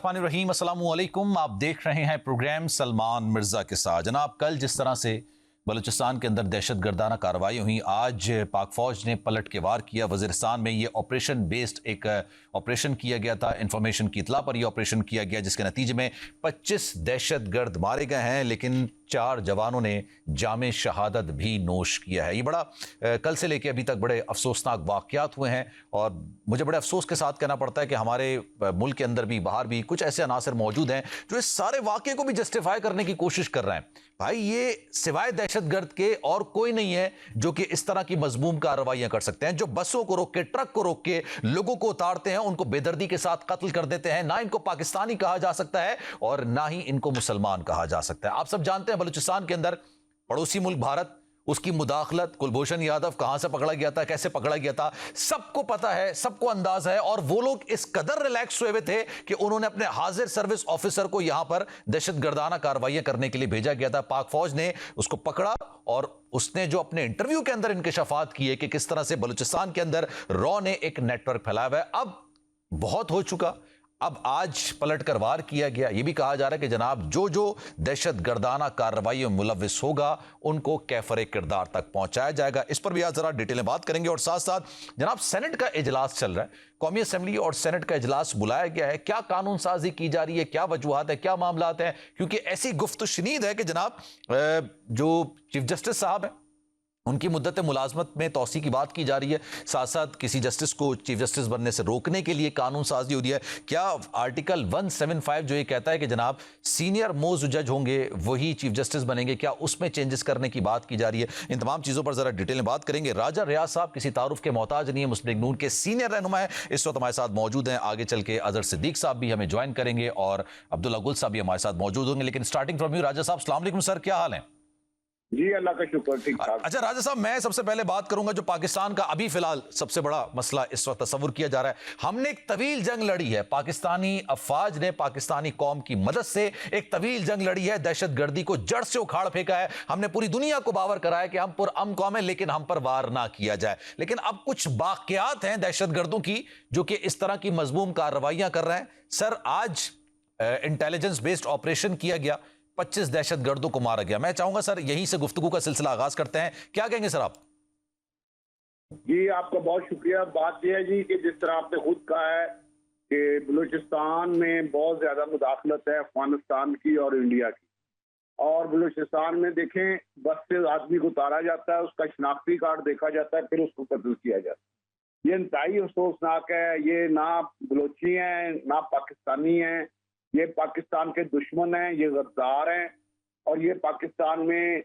बिस्मिल्लाहिर्रहमानिर्रहीम, अस्सलामु अलैकुम। आप देख रहे हैं प्रोग्राम सलमान मिर्ज़ा के साथ। जनाब, कल जिस तरह से बलूचिस्तान के अंदर दहशत गर्दाना कार्रवाई हुई, आज पाक फौज ने पलट के वार किया। वज़ीरिस्तान में ये ऑपरेशन बेस्ड एक ऑपरेशन किया गया था। इंफॉर्मेशन की इतला पर यह ऑपरेशन किया गया, जिसके नतीजे में 25 दहशत गर्द मारे गए हैं, लेकिन 4 जवानों ने जामे शहादत भी नोश किया है। ये बड़ा कल से लेकर अभी तक बड़े अफसोसनाक वाक़यात हुए हैं और मुझे बड़े अफसोस के साथ कहना पड़ता है कि हमारे मुल्क के अंदर भी बाहर भी कुछ ऐसे अनासर मौजूद हैं जो इस सारे वाक़े को भी जस्टिफाई करने की कोशिश कर रहे हैं। भाई, ये सिवाय दहशतगर्द के और कोई नहीं है जो कि इस तरह की मजमूम कार्रवाइयां कर सकते हैं, जो बसों को रोक के, ट्रक को रोक के लोगों को उतारते हैं, उनको बेदर्दी के साथ कत्ल कर देते हैं। ना इनको पाकिस्तानी कहा जा सकता है और ना ही इनको मुसलमान कहा जा सकता है। आप सब जानते हैं बलूचिस्तान के अंदर पड़ोसी मुल्क भारत, उसकी मुदाखलत, कुलभूषण यादव कहां से पकड़ा गया था, कैसे पकड़ा गया था, सबको पता है, सबको अंदाजा है। और वो लोग इस कदर रिलैक्स हुए थे कि उन्होंने अपने हाजिर सर्विस ऑफिसर को यहां पर दहशत गर्दाना कार्रवाइयां करने के लिए भेजा गया था। पाक फौज ने उसको पकड़ा और उसने जो अपने इंटरव्यू के अंदर इंकशाफात किए कि किस तरह से बलूचिस्तान के अंदर रॉ ने एक नेटवर्क फैलाया हुआ है। अब बहुत हो चुका, अब आज पलटकर वार किया गया। यह भी कहा जा रहा है कि जनाब, जो जो दहशत गर्दाना कार्रवाई में मुलविस होगा उनको कैफरे किरदार तक पहुंचाया जाएगा। इस पर भी आज जरा डिटेल में बात करेंगे। और साथ साथ जनाब, सेनेट का इजलास चल रहा है, कौमी असेंबली और सेनेट का इजलास बुलाया गया है। क्या कानून साजी की जा रही है, क्या वजूहात है, क्या मामलात हैं? क्योंकि ऐसी गुफ्त शनीद है कि जनाब, जो चीफ जस्टिस साहब हैं, उनकी मुद्दत मुलाजमत में तोसी की बात की जा रही है। साथ साथ किसी जस्टिस को चीफ जस्टिस बनने से रोकने के लिए कानून साजी हो रही है। क्या आर्टिकल 175 जो ये कहता है कि जनाब सीनियर मोस्ट जज होंगे वही चीफ जस्टिस बनेंगे, क्या उसमें चेंजेस करने की बात की जा रही है? इन तमाम चीज़ों पर जरा डिटेल में बात करेंगे। राजा रियाज साहब किसी तारुफ के मोहताज नहीं है, मुस्लिम लीग नून के सीनियर रहनुमा है, इस वक्त हमारे साथ मौजूद हैं। आगे चल के अजहर सिद्दीक साहब भी हमें ज्वाइन करेंगे और अब्दुल्ला गुल साहब भी हमारे साथ मौजूद होंगे। लेकिन स्टार्टिंग फ्रॉम यू राजा साहब, अस्सलाम वालेकुम सर, क्या हाल है? जी अल्लाह का शुक्र, ठीक ठाक। अच्छा राजा साहब, मैं सबसे पहले बात करूंगा जो पाकिस्तान का अभी फिलहाल सबसे बड़ा मसला इस वक्त तस्वुर किया जा रहा है। हमने एक तवील जंग लड़ी है, पाकिस्तानी अफवाज ने पाकिस्तानी कौम की मदद से एक तवील जंग लड़ी है, दहशतगर्दी को जड़ से उखाड़ फेंका है। हमने पूरी दुनिया को बावर कराया कि हम पुरअमन कौम है, लेकिन हम पर वार ना किया जाए। लेकिन अब कुछ वाकयात हैं दहशतगर्दों की जो कि इस तरह की मजमूम कार्रवाइयां कर रहे हैं। सर, आज इंटेलिजेंस बेस्ड ऑपरेशन किया गया, 25 दहशतगर्दों को मारा गया। मैं चाहूंगा सर यहीं से गुफ्तगू का सिलसिला आगाज करते हैं। क्या कहेंगे सर आप? जी आपका बहुत शुक्रिया। बात यह है जी कि जिस तरह आपने खुद कहा है कि बलूचिस्तान में बहुत ज्यादा मुदाखलत है अफगानिस्तान की और इंडिया की। और बलूचिस्तान में देखें, बस से आदमी को उतारा जाता है, उसका शनाख्ती कार्ड देखा जाता है, फिर उसको कत्ल किया जाता है। ये इंतहाई अफसोसनाक है। ये ना बलोची हैं, ना पाकिस्तानी हैं, ये पाकिस्तान के दुश्मन हैं, ये गद्दार हैं और ये पाकिस्तान में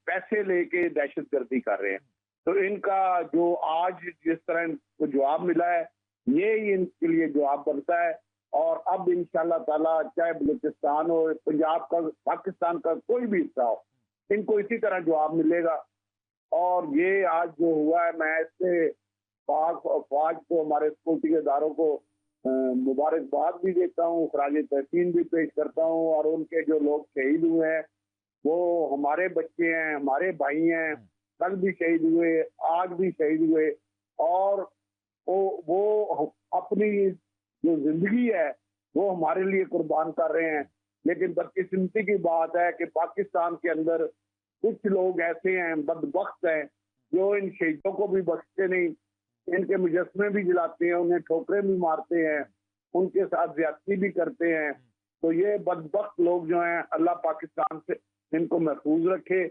पैसे लेके दहशतगर्दी कर रहे हैं। तो इनका जो आज जिस तरह इनको जवाब मिला है, ये ही इनके लिए जवाब बनता है। और अब इंशाल्लाह ताला, चाहे बलूचिस्तान हो, पंजाब का, पाकिस्तान का कोई भी हिस्सा हो, इनको इसी तरह जवाब मिलेगा। और ये आज जो हुआ है, मैं इससे पाक और फौज को, हमारे सिक्योरिटी इदारों को मुबारकबाद भी देता हूँ, खराज तहसीन भी पेश करता हूँ। और उनके जो लोग शहीद हुए हैं वो हमारे बच्चे हैं, हमारे भाई हैं, कल भी शहीद हुए, आज भी शहीद हुए। और वो अपनी जो जिंदगी है वो हमारे लिए कुर्बान कर रहे हैं। लेकिन बदकिस्मती की बात है कि पाकिस्तान के अंदर कुछ लोग ऐसे हैं, बदबख्त हैं, जो इन शहीदों को भी बख्शते नहीं, इनके मुजस्मे भी जलाते हैं, उन्हें ठोकरें भी मारते हैं, उनके साथ ज्यादती भी करते हैं। तो ये बदबख्त लोग जो हैं, अल्लाह पाकिस्तान से इनको महफूज रखे।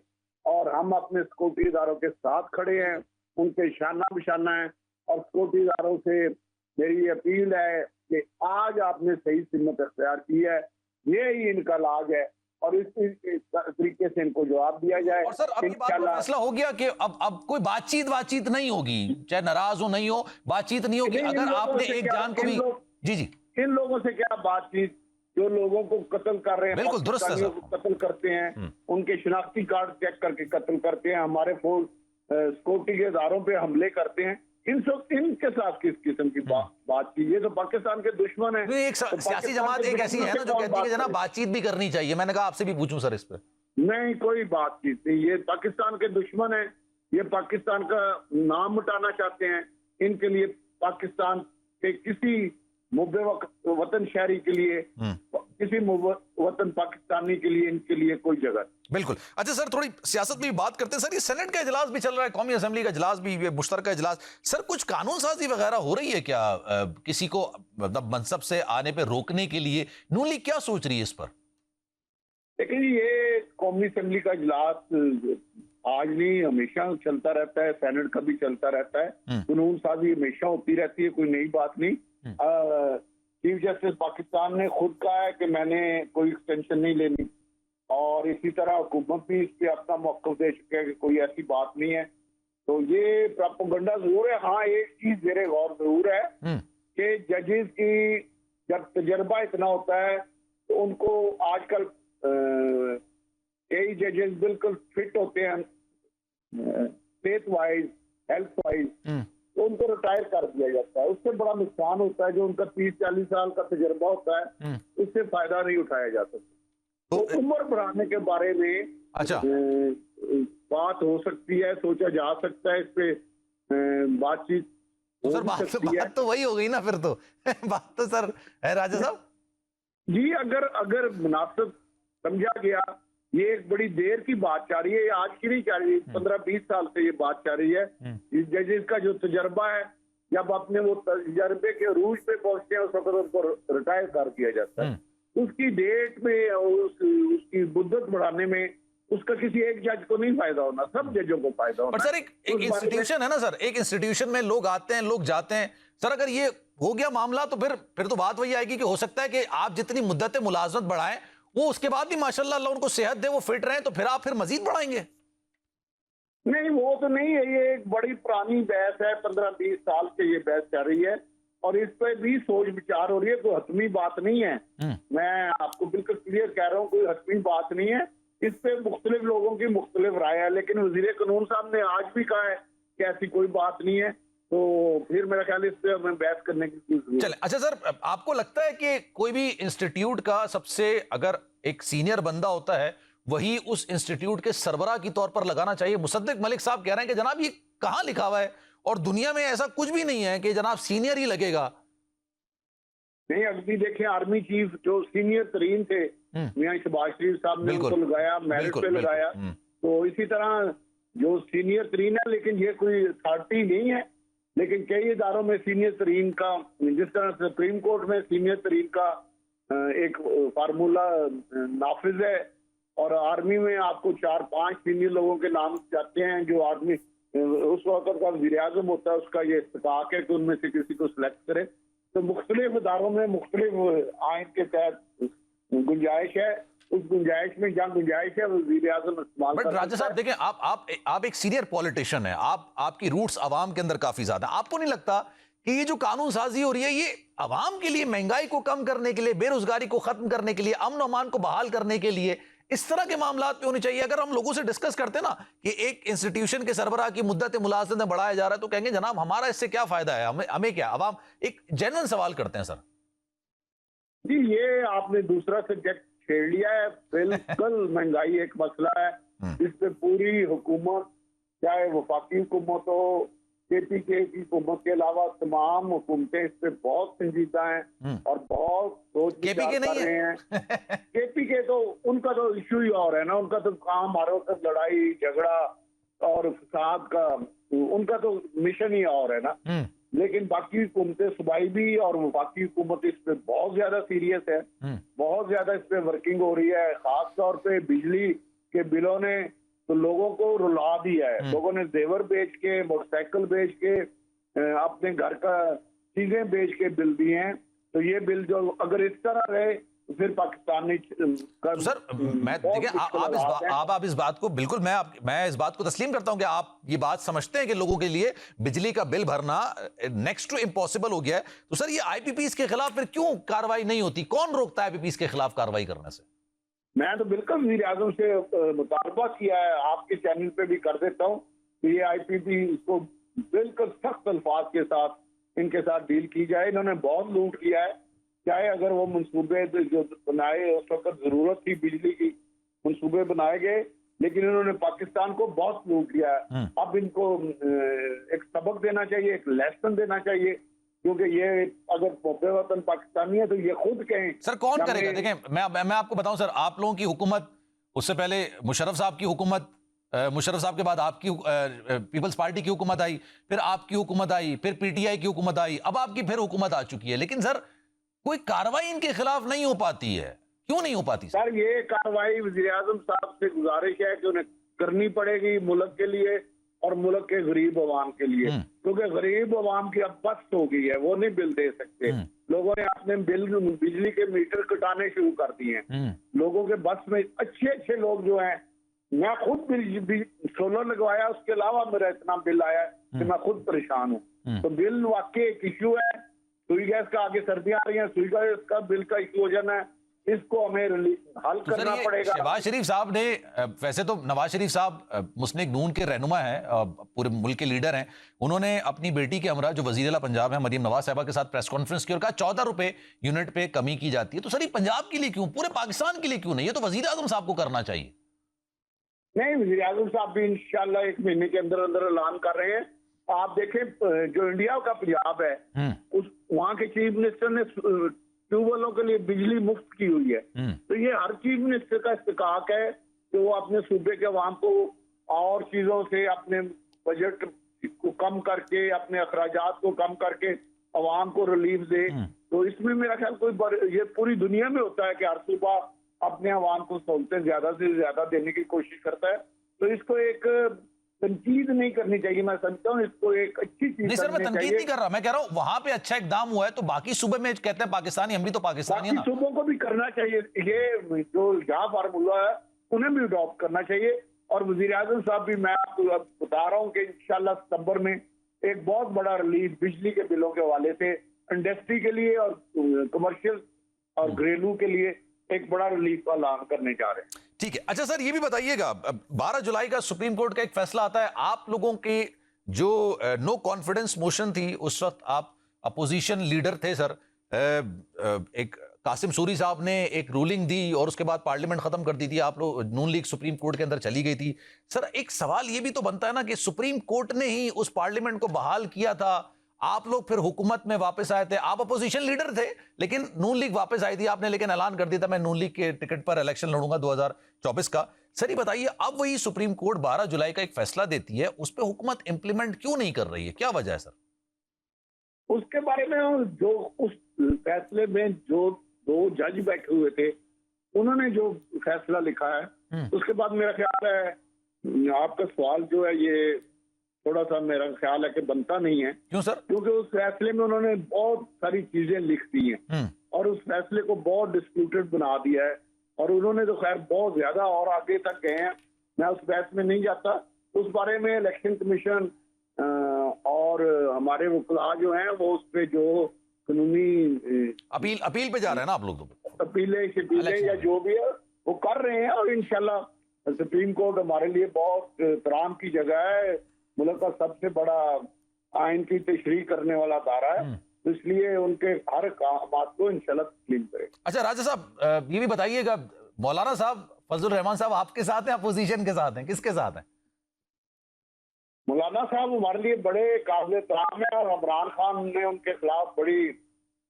और हम अपने सिक्योरिटी इदारों के साथ खड़े हैं, उनके शाना बिशाना है। और सिक्योरिटी इदारों से मेरी अपील है कि आज आपने सही सिमत अख्तियार की है, ये ही इनका इलाज है और इस तरीके से इनको जवाब दिया जाए। और सर, अब ये बात का फैसला हो गया कि अब कोई बातचीत नहीं होगी, चाहे नाराज हो नहीं हो, बातचीत नहीं होगी। अगर आपने एक जान को भी जी जी इन लोगों से क्या बातचीत, जो लोगों को कत्ल कर रहे हैं, बिल्कुल दुरुस्त है, कत्ल करते हैं, उनके शनाख्ती कार्ड चेक करके कत्ल करते हैं, हमारे फौज सिक्योरिटी के इदारों पे हमले करते हैं, इनके साथ किस किस्म की बात की? ये तो पाकिस्तान के दुश्मन है। एक सियासी जमात एक ऐसी है ना जो कहती है कि जनाब बातचीत भी करनी चाहिए। मैंने कहा आपसे भी पूछूं सर इस पर। नहीं, कोई बातचीत नहीं। ये पाकिस्तान के दुश्मन है, ये पाकिस्तान का नाम मिटाना चाहते हैं। इनके लिए पाकिस्तान के किसी मुब्बे वतन शहरी के लिए, किसी वतन पाकिस्तानी के लिए, इनके लिए कोई जगह नहीं। बिल्कुल। अच्छा सर, थोड़ी सियासत में भी बात करते हैं सर। ये सेनेट का इजलास भी चल रहा है, कौमी असेंबली का इजलास भी, ये मुश्तरका इजलास। सर कुछ कानून साजी वगैरह हो रही है क्या किसी को मतलब मनसब से आने पे रोकने के लिए? नून लीग क्या सोच रही है इस पर? लेकिन ये कौमी असेंबली का इजलास आज नहीं, हमेशा चलता रहता है, सेनेट का भी चलता रहता है, कानून साजी हमेशा होती रहती है, कोई नई बात नहीं। चीफ जस्टिस पाकिस्तान ने खुद कहा है कि मैंने कोई एक्सटेंशन नहीं लेनी, और इसी तरह हुकूमत भी इस पे अपना मौक़िफ़ दे चुके हैं कि कोई ऐसी बात नहीं है। तो ये प्रोपेगेंडा जरूर है। हाँ, एक चीज मेरे गौर जरूर है कि जजेस की जब तजर्बा इतना होता है तो उनको आजकल कई जजेस बिल्कुल फिट होते हैं सेहत वाइज, हेल्थ वाइज, तो उनको रिटायर कर दिया जाता है। उससे बड़ा नुकसान होता है। जो उनका 30-40 साल का तजर्बा होता है, उससे फायदा नहीं उठाया जा सकता। तो उम्र बढ़ाने के बारे में अच्छा बात हो सकती है, सोचा जा सकता है, इस पे बातचीत तो सर बात तो वही हो गई ना फिर तो बात तो सर है राजा साहब जी। अगर मुनासिब समझा गया, ये एक बड़ी देर की बात चल रही है, आज की नहीं चल रही, 15-20 साल से ये बात चल रही है। इस जजेस का जो तजर्बा है, जब अपने वो तजर्बे के रूज पे पहुंचते हैं, उस वक्त उनको रिटायर कर दिया जाता है। उसकी डेट में, उसकी मुद्दत बढ़ाने में उसका किसी एक जज को नहीं फायदा होना, सब जजों को फायदा होना। पर सर एक इंस्टीट्यूशन है ना सर, एक इंस्टीट्यूशन में लोग आते हैं, लोग जाते हैं। सर अगर ये हो गया मामला तो फिर तो बात वही आएगी कि हो सकता है कि आप जितनी मुद्दत मुलाजमत बढ़ाएं, वो उसके बाद भी माशाल्लाह अल्लाह उनको सेहत दे, वो फिट रहे, तो फिर आप मजीद बढ़ाएंगे। नहीं, वो तो नहीं है। ये एक बड़ी पुरानी बहस है, 15-20 साल से ये बहस चल रही है, और इस पर भी सोच विचार हो रही है। कोई हतमी बात नहीं है। मैं आपको बिल्कुल क्लियर कह रहा हूँ, कोई हतमी बात नहीं है। इस पे मुख्तलिफ लोगों की मुख्तलिफ राय है, लेकिन वजीर कानून साहब ने आज भी कहा है कि ऐसी कोई बात नहीं है। तो फिर मेरा ख्याल इस पे हमें बहस करने की जरूरत। चले अच्छा सर, आपको लगता है कि कोई भी इंस्टीट्यूट का सबसे अगर एक सीनियर बंदा होता है, वही उस इंस्टीट्यूट के सरबराह के तौर पर लगाना चाहिए? मुसद्दिक मलिक साहब कह रहे हैं कि जनाब ये कहां लिखा हुआ है, और दुनिया में ऐसा कुछ भी नहीं है कि जनाब सीनियर ही लगेगा। नहीं, अभी देखें, आर्मी चीफ जो सीनियर तरीन थे, मियां शहबाज शरीफ साहब ने उनको लगाया, मेरिट पे लगाया। तो इसी तरह जो सीनियर तरीन है, लेकिन ये कोई अथॉरिटी नहीं है। लेकिन कई इदारों में सीनियर तरीन का, जिस तरह सुप्रीम कोर्ट में सीनियर तरीन का एक फार्मूला नाफिज है, और आर्मी में आपको 4-5 सीनियर लोगों के नाम जाते हैं, जो आर्मी उस वक्त का वज़ीर आज़म होता है, उसका ये इत्तेफाक है कि उनमें से किसी को सिलेक्ट करे। तो मुख्तलिफ इदारों में मुख्तलिफ आइन के तहत गुंजाइश है। उस गुंजाइश में जहाँ गुंजाइश है, वज़ीर आज़म इस्तेमाल बट राजा साहब देखें, आप एक सीनियर पॉलिटिशियन है, आपकी रूट्स अवाम के अंदर काफी ज्यादा। आपको नहीं लगता कि ये जो कानून साजी हो रही है, ये अवाम के लिए, महंगाई को कम करने के लिए, बेरोजगारी को खत्म करने के लिए, अमन अमान को बहाल करने के लिए इस तरह के मामला पे होनी चाहिए? अगर हम लोगों से डिस्कस करते ना कि एक इंस्टीट्यूशन के सरबराह की मुद्दत मुलाजमत में बढ़ाया जा रहा है, तो कहेंगे जनाब हमारा इससे क्या फायदा है, हमें क्या? अवाम एक जेन्युइन सवाल करते हैं सर। जी, ये आपने दूसरा सब्जेक्ट छेड़ लिया है। बिल्कुल महंगाई एक मसला है, इस पे पूरी हुकूमत, चाहे वफाकी हुकूमत हो, KPK की हुकूमत के अलावा तमाम हुकूमतें इस पे बहुत संजीदा हैं और बहुत सोच विचार कर रहे हैं। KPK तो उनका तो इशू ही और है ना, उनका तो काम हमारे वक्त लड़ाई झगड़ा और फसाद का, उनका तो मिशन ही और है ना। लेकिन बाकी हुकूमतें, सूबाई भी और वफाकी हुकूमत इस पे बहुत ज्यादा सीरियस है, बहुत ज्यादा इस पे वर्किंग हो रही है। खास तौर पे बिजली के बिलों ने तो लोगों को रुला दिया है। लोगों ने जेवर बेच के, मोटरसाइकिल बेच के, अपने घर का चीजें बेच के बिल दिए हैं। तो ये बिल जो अगर इस तरह रहे तो फिर पाकिस्तान ने तो सर मैं देखिए, आप इस बात को बिल्कुल, मैं इस बात को तस्लीम करता हूं कि आप ये बात समझते हैं कि लोगों के लिए बिजली का बिल भरना नेक्स्ट टू इम्पॉसिबल हो गया है। तो सर ये IPPs के खिलाफ फिर क्यों कार्रवाई नहीं होती? कौन रोकता है IPPs के खिलाफ कार्रवाई करने से? मैं तो बिल्कुल वज़ीर आज़म से मुतालबा किया है, आपके चैनल पे भी कर देता हूँ कि ये IPP को बिल्कुल सख्त अल्फाज के साथ इनके साथ डील की जाए। इन्होंने बहुत लूट किया है। चाहे अगर वो मंसूबे जो बनाए, उस वक्त जरूरत थी बिजली की, मंसूबे बनाए गए, लेकिन इन्होंने पाकिस्तान को बहुत लूट लिया है। अब इनको एक सबक देना चाहिए, एक लेसन देना चाहिए क्योंकि ये अगर मौके वतन पाकिस्तानी है तो ये खुद कहें। सर कौन कि करेगा? हमें- देखें, मैं आपको बताऊं सर, आप लोगों की हुकूमत, उससे पहले मुशर्रफ साहब की हुकूमत, मुशर्रफ साहब के बाद आपकी पीपल्स पार्टी की हुकूमत आई, फिर आपकी हुकूमत आई, फिर पीटीआई की हुकूमत आई, अब आपकी फिर हुकूमत आ चुकी है, लेकिन सर कोई कार्रवाई इनके खिलाफ नहीं हो पाती है। क्यों नहीं हो पाती सर? सर ये कार्रवाई वज़ीर-ए-आज़म साहब से गुजारिश है कि उन्हें करनी पड़ेगी मुल्क के लिए और मुल्क के गरीब अवाम के लिए, क्योंकि गरीब अवाम की अब बस हो गई है, वो नहीं बिल दे सकते। लोगों ने अपने बिल बिजली के मीटर कटाने शुरू कर दिए हैं। लोगों के बस में अच्छे अच्छे लोग जो हैं, मैं खुद सोलर लगवाया, उसके अलावा मेरा इतना बिल आया कि मैं खुद परेशान हूँ। तो बिल वाकई एक इश्यू है। सुई गैस का आगे सर्दियां आ रही हैं, सुई गैस का बिल का इश्यू हो जाना है, इसको हमें हल तो सर करना ये पड़ेगा। शहबाज शरीफ साहब ने, वैसे तो नवाज शरीफ साहब मुस्लिम लीग नून के रहनुमा हैं, पूरे मुल्क के लीडर हैं, उन्होंने अपनी बेटी के हमरा जो वजीर आला पंजाब है मरीम नवाज साहबा के साथ प्रेस कॉन्फ्रेंस की और कहा 14 रुपए यूनिट पे कमी की जाती है। तो सर ये पंजाब के लिए क्यों, पूरे पाकिस्तान के लिए क्यों नहीं? ये तो वजीर आजम साहब को करना चाहिए। नहीं, वज़ीर-ए-आज़म साहब भी इंशाल्लाह 1 महीने के अंदर अंदर ऐलान कर रहे हैं। आप देखें जो इंडिया का पंजाब है, उस वहाँ के चीफ मिनिस्टर ने ट्यूबवेलों के लिए बिजली मुफ्त की हुई है। तो ये हर चीफ मिनिस्टर का इस्तेकाक है कि वो अपने सूबे के अवाम को और चीजों से, अपने बजट को कम करके, अपने अखराजात को कम करके अवाम को रिलीफ दे। तो इसमें मेरा ख्याल ये पूरी दुनिया में होता है कि हर सूबा अपने अवाम को सहूलतें ज्यादा से ज्यादा देने की कोशिश करता है। तो इसको एक तनकीद नहीं करनी चाहिए, मैं समझता हूँ इसको एक अच्छी चीज नहीं सर, मैं करनी तनकीद चाहिए। नहीं कर रहा, मैं कह रहा हूं वहां पे अच्छा इकदाम हुआ है तो बाकी सूबे में कहते हैं पाकिस्तानी, हम भी तो पाकिस्तानी है बाकी ना। सूबों को भी करना चाहिए। ये जो यहाँ फार्मूला है उन्हें भी अडॉप्ट करना चाहिए। और वज़ीर-ए-आज़म साहब भी, मैं आपको बता रहा हूँ कि इंशाल्लाह सितंबर में एक बहुत बड़ा रिलीफ बिजली के बिलों के हवाले से इंडस्ट्री के लिए और कमर्शियल और घरेलू के लिए एक बड़ा रिलीफ का ऐलान करने जा रहे हैं। ठीक है। अच्छा सर ये भी बताइएगा, 12 जुलाई का सुप्रीम कोर्ट का एक फैसला आता है, आप लोगों के जो नो कॉन्फिडेंस मोशन थी, उस वक्त आप अपोजिशन लीडर थे सर, एक कासिम सूरी साहब ने एक रूलिंग दी और उसके बाद पार्लियामेंट खत्म कर दी थी, आप लोग नून लीग सुप्रीम कोर्ट के अंदर चली गई थी। सर एक सवाल ये भी तो बनता है ना कि सुप्रीम कोर्ट ने ही उस पार्लियामेंट को बहाल किया था, आप लोग फिर हुकूमत में वापस आए थे, आप अपोजिशन लीडर थे लेकिन नून लीग वापस आई थी, आपने लेकिन ऐलान कर दिया था मैं नून लीग के टिकट पर इलेक्शन लड़ूंगा 2024 का। सर ये बताइए, अब वही सुप्रीम कोर्ट 12 जुलाई का एक फैसला देती है, उस पर हुकूमत इंप्लीमेंट क्यों नहीं कर रही है, क्या वजह है सर? उसके बारे में जो उस फैसले में जो 2 जज बैठे हुए थे, उन्होंने जो फैसला लिखा है, उसके बाद मेरा ख्याल है आपका सवाल जो है ये थोड़ा सा मेरा ख्याल है कि बनता नहीं है। क्यों सर? क्योंकि उस फैसले में उन्होंने बहुत सारी चीजें लिख दी हैं और उस फैसले को बहुत डिस्प्यूटेड बना दिया है और उन्होंने तो खैर बहुत ज्यादा और आगे तक गए हैं। मैं उस बहस में नहीं जाता। उस बारे में इलेक्शन कमीशन और हमारे वकील जो हैं वो उस पे जो कानूनी अपील पे जा रहे हैं ना आप लोग? तो अपीलें शपीलें या जो भी है वो कर रहे हैं और इंशाल्लाह सुप्रीम कोर्ट हमारे लिए बहुत एहतराम की जगह है। मुल्क का सबसे बड़ा आइन की तशरीह करने वाला अदारा है, तो इसलिए उनके हर बात को इंशाल्लाह तस्लीम करें। अच्छा राजा साहब ये भी बताइएगा, मौलाना साहब फजल रहमान साहब आपके साथ हैं, अपोजिशन के साथ हैं, किसके साथ हैं? मौलाना साहब हमारे लिए बड़े काबिल एहतराम है और इमरान खान ने उनके खिलाफ बड़ी,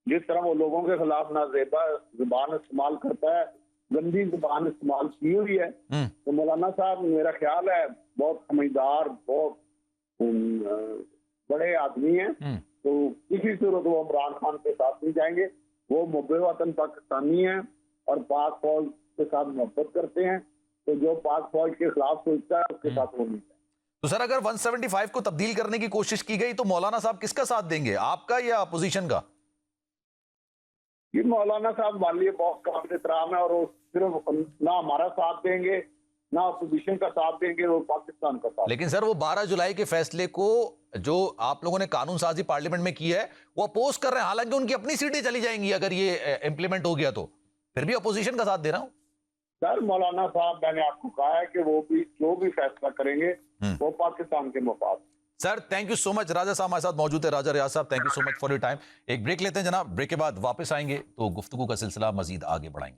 जिस तरह वो लोगों के खिलाफ नाजेबा जुबान इस्तेमाल करता है, गंदी जुबान इस्तेमाल की हुई है, तो मौलाना साहब मेरा ख्याल है बहुत समझदार, बहुत बड़े आदमी हैं। तो किसी सूरत वो इमरान खान के साथ नहीं जाएंगे। वो मुब्बे वतन पाकिस्तानी हैं और पाक फौज के साथ मोहब्बत करते हैं, तो जो पाक फौज के खिलाफ सोचता है उसके साथ वो नहीं है। तो सर अगर 175 को तब्दील करने की कोशिश की गई तो मौलाना साहब किसका साथ देंगे, आपका या अपोजिशन का? ये मौलाना साहब हमारे लिए बहुत काबिल एहतराम है और वो सिर्फ ना हमारा साथ देंगे ना अपोजिशन का साथ देंगे, वो पाकिस्तान का साथ। लेकिन सर वो 12 जुलाई के फैसले को जो आप लोगों ने कानून साजी पार्लियामेंट में की है वो अपोज कर रहे हैं, हालांकि उनकी अपनी सीटें चली जाएंगी अगर ये इंप्लीमेंट हो गया, तो फिर भी अपोजिशन का साथ दे रहा हूं। सर मौलाना साहब मैंने आपको कहा है कि वो भी जो भी फैसला करेंगे वो पाकिस्तान के मुफाद। Sir thank you so much. Raja साहब हमारे साथ मौजूद है, राजा रियाज साहब, thank you so much for your time. एक ब्रेक लेते हैं जनाब, ब्रेक के बाद वापस आएंगे तो गुफ्तगू का सिलसिला मजीद आगे बढ़ाएंगे।